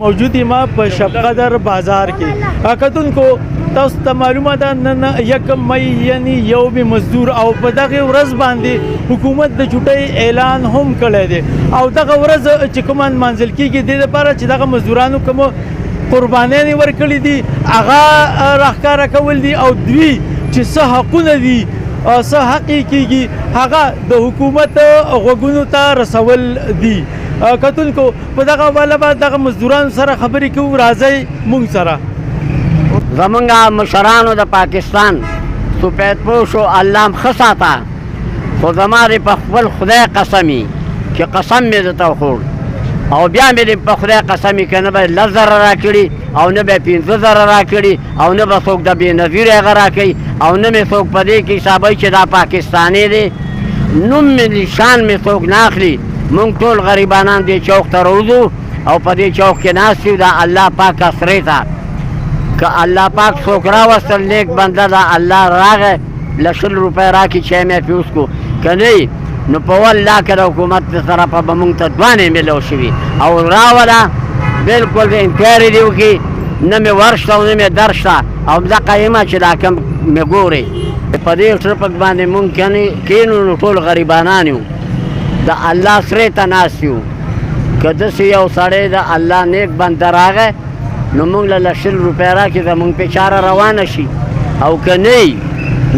موجود ما په شب قدر بازار کې کتونکو تاسو ته معلومه ده نن 1 مئی یعنی یوم مزدور او په دغه ورځ باندې حکومت د چټۍ اعلان هم کړی دی او دغه ورځ چې کوم منځل کېږي د لپاره چې دغه مزدورانو کوم قربانیان ورکړي دي هغه راښکاره کول دي او دوی چې څه حقونه دي څه حق کېږي هغه د حکومت غوږونو ته رسول دي کتونکو په دغه والا بعد دغه مزدورانو سره خبرې کوو راځئ مونږ سره زمونږ مشرانو د پاکستان سپیدپوشو الله م ښه ساته خو زما دې په خپل خدای قسمي چې قسم مې درته وخوړ او بیا مې دې په خدای قسمي که نه به 10 زره راکړي او نه به 15 زره راکړي او نه به څوک د بېنظیر هغه راکوي او نه مې څوک په دې کې حسابوي چې دا پاکستاني دی نوم مې نشان مې څوک نه اخلي مونږ ټول غریبانان دې چوک ته روځو او په دې چوک کې ناست یو د الله پاک اسرې ته که الله پاک څوک راوستل نیک بنده ده الله راغی له 100 روپۍ راکړي چای مې پې وڅکو که نه نو په والله که د حکومت طرفه به مونږ ته دوانې میلو شوي او راوله بلکل د انکوایري دې وکړي نه مې ورشته او نه مې درشته او همدغه یم چې دا کوم مې ګورې په دې ټرپک باندې مونږ کینو نو ټول غریبانان یو د الله سرې ته ناست یو که داسې یو سړی د الله نیک بنده راغی نو مونږ له 100 روپۍ راکړي زمونږ پې چاره روانه شي او که نه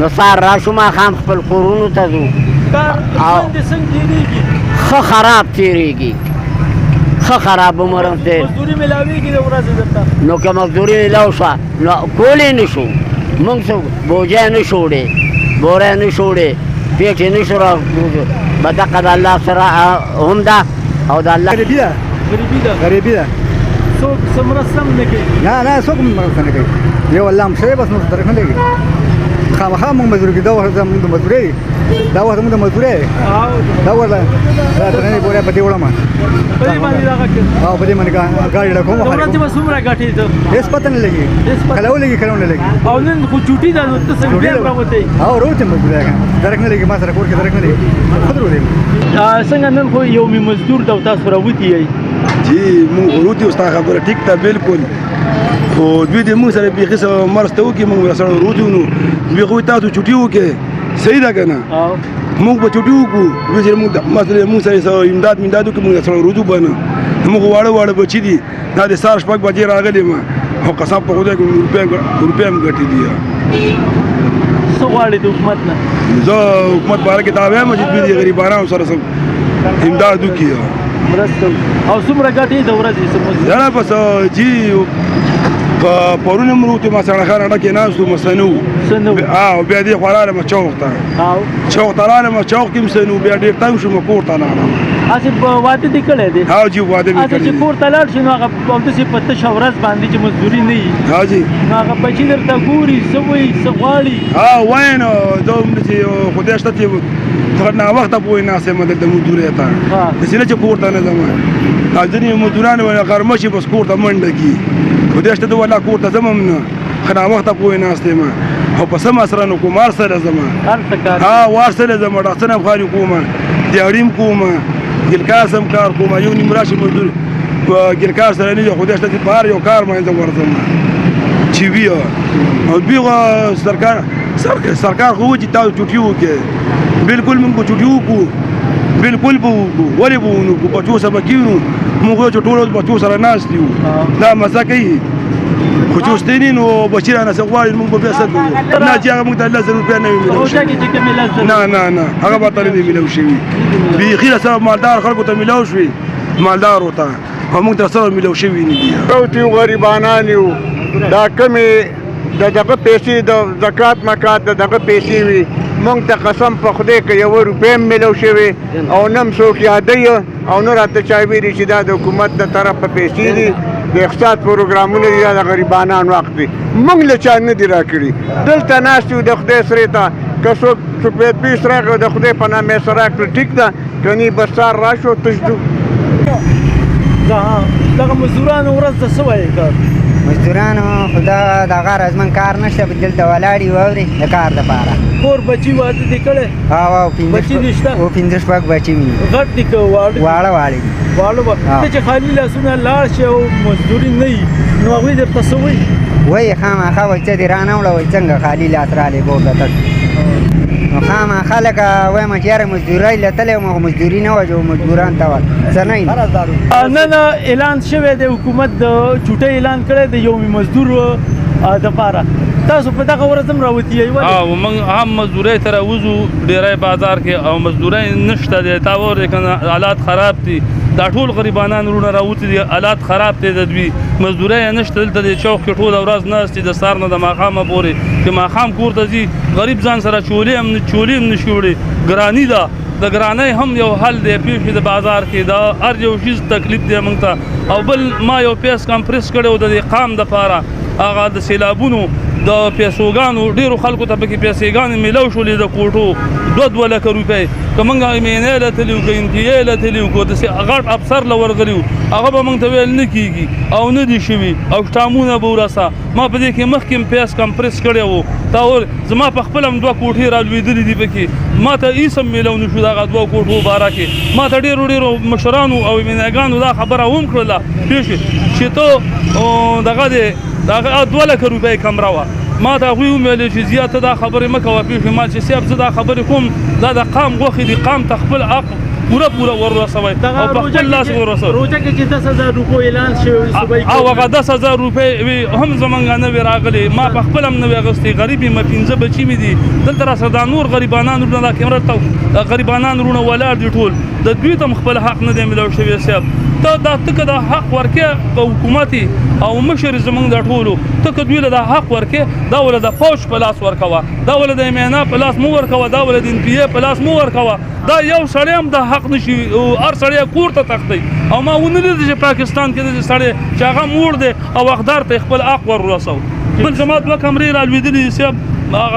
نو سهار راشو ماښام خپل کورونو ته ځو ښه خراب تېرېږي ښه خراب عمر دی نو که مزدوري میلاو شوه نو کولی نه شو مونږ څه بوجی نه شو وړی بوری نه شو وړی پیټ یې نه شو را بدقه د الله سره هم ده او د الله غریبي ده غریبي ده څوک څه مرسته هم نه کوي نه څوک مرسته نه کوي یو الله هم شوی بس موږ درک نه لګي خامخا موږ مزدوري کوي دا وخت زموږ د مزدورۍ دا وخت زموږ د مزدورۍ دا وخت درنې بوریا په دې وړم په دې باندې دغه کوي او په دې باندې ګاډي راکوم د ورځې به څومره ګټې ته هېڅ پته نه لګي کله ولګي کله نه لګي او نن خو چوټي ده نو ته څنګه بیا راوتی او روته مزدوري درک نه لګي ما سره کور کې درک نه لګي خود روته څنګه نن خو یو مزدور د تاسو راوتی یي جی مونږ روته اوستا خبره ټیک ته بالکل خو دوی دې مونږ سره بیخي څه مرسته وکړي مونږ سره روته نو دوی خو تاسو چوټي وکړي صحیح ده که نه مونږ به چوټي وکړو دوی سره مونږ سره امداد وکړي مونږ سره روځو به نه زموږ واړه بچي دي دا د سهار 6 بجې راغلي ما او قسم په خدای روپۍ هم ګټې دي څه غواړې د حکومت نه زه حکومت باره کې دا وایم چې دوی د غریبانو سره امداد وکړي مرسته او څومره ګټې د ورځې نه بس جی په پرون مروته ما سره خانه کې ناستو مسنو او بیا دې خوراله ما چوک ته راغلم چوک کې مسنو بیا ډېر تنګ شوم کور ته لاړم هسې واده دې کړی دی ها جی واده مې کړی چې کور ته لاړ شي نو هغه همداسې په تشه ورځ باندې چې مزدوري نه وي ها جی نو هغه بچي درته ګوري څه وایي څه غواړي وایي نو دا همداسې خدای شته چې ناوخته پورې ناست یم دلته مزدورۍ ته داسې نه چې کور ته نه ځم ځینې مزدوران غرمه شي بس کور ته منډه کي خدای شته د والله کور ته ځم هم نه ښه ناوخته پورې ناست یم او په سمه سره نو کوم هر سره ځم وار سره ځم ډاکټر هم خالي کوم دیاړي هم کوم ګلکاس هم کار کوم یو نیم راشي مزدور ګلکاس سره نه خدای شته چې بهر یو کار باندې ورځم چې وي او دوی سرکار خو چې تاسو چوټي وکړي بالکل موږ چوټي وکړو بالکل به وکړو ولې به ونه کړو بچو سره به کېنو موږ چې ټول بچو سره ناست یو دا مزه کوي خو چې اوس دی نو بچي رانه څه غواړي موږ به بیا څه کوو نه چې هغه موږ ته 10 روپۍ نه وي میلاو شوي نه هغه به ته نه دي میلاو شوي بیخي له سره مالدار خلکو ته میلاو شوي مالدارو ته او موږ ته سره میلاو شوي نه دي روتي غریبانان یو دا کمې د دغه پیسې د زکات مکات د دغه پیسې وي مونږ ته قسم په خدای که 1 روپۍ هم میلاو شوې او نه هم څوک یادوي او نه راته چا ویلي چې دا د حکومت د طرفه پیسې دي د اقتصاد پروګرامونه دي دا د غریبانان وخت دی مونږ له چا نه دي راکړي دلته ناست یو د خدای سرې ته که څوک سپېدپیس راغی د خدای په نامې سره راکړه ټیک ده که نه بس سهار راشو تشدو دغه مزدورانو ورځ ته څه وایي کار مزدورانو خو دغه رزمن کار نشته دلته ولاړ یو اورې د کار دپاره کور بچي واده دې کړی او بچي دې شته 15 بچي مې غټ دي که واړه واړه دي واړه به ته چې خالي لاسونه لاړ شي او مزدوري نه وي نو هغوی درته څه وایي وایي خامخا وایي څه دې رانه وړه وایي څنګه خالي لاس رالی کور ته تګ نو خامخا لکه وایم چې یاره مزدورۍ له تللی وم خو مزدوري نه وه چې مزدوران ته ول څه نه نن اعلان شوی دی حکومت د چوټۍ اعلان کړی د یومي مزدور دپاره تاسو په دغه ورځ هم راوتي یئ او موږ هم مزدورۍ ته راوځو ډیری بازار کې او مزدورۍ نشته دی تا واورې که نه حالات خراب دي دا ټول غریبانان وروڼه راوتي دي حالات خراب دی د دوی مزدورۍ یې نشته دلته د چوک کې ټوله ورځ ناست دي د سهار نه د ماښامه پورې چې ماښام کور ته ځي غریب ځان سره چولې هم نشي وړی ګراني ده د ګرانۍ هم یو حل دی پیښې د بازار کې دا هر یو شیز تکلیف دی موږ ته او بل ما یو پیس کمپریس کړی و د دې قام دپاره هغه د سیلابونو د پیسوګانو ډېرو خلکو ته پکې پیسېګانې میلو شولې د کوټو 2 لکه روپۍ که موږ مینۍ له تلي وو که انتیې له تلي وو که داسې غټ افسر له ورغلي وو هغه به موږ ته ویل نه کېږي او نه دي شوي او شټامونه به ورسه ما په دې کې مخکې پیس کمپریس کړی وو تا زما په خپله هم 2 کوټې رالوېدلي دي پکې ما ته هېڅ هم میلو نه شو دغه 2 کوټو باره کې ما ته ډېرو مشرانو او مینهګانو دا خبره هم کړله پوه چې ته دغه دی دغه 2 لکه روپۍ کمره وه ما ته هغوی وویلې چې زیاته دا خبرې مه کوه پوه ما چې صاحب زه دا خبرې کوم دا د قام غوښې دي قام ته خپل حق پوره ورسوئ او په خپل لاس ورسوئ روژه کې چې 10,000 روپۍ اعلان شوی او هغه 10,000 روپۍ هم زمونږ نه وې راغلې ما په خپل هم نه وې اخیستې غریب یم 15 بچي مې دي دلته راسره دا نور غریبانان وروڼه دا کیمره ته غریبانان وروڼه ولاړ دي ټول د دوی ته هم خپل حق نه دی میلاو شوی صاحب ته که دا حق ورکې په حکومت او مشر زمونږ د ټولو ته که دوی له دا حق ورکې دا ولې د فوج په لاس ورکوه دا ولې د مینا په لاس مو ورکوه دا ولې د NPA په لاس مو ورکوه دا یو سړی هم د حق نشي هر سړی کور ته تښتي او ما ونه لیدل چې پاکستان کې داسې سړی چې هغه موړ دی او حقدار ته خپل حق ور ورسو بل زما 2 کمرې رالوېدلې دي صاحب هغه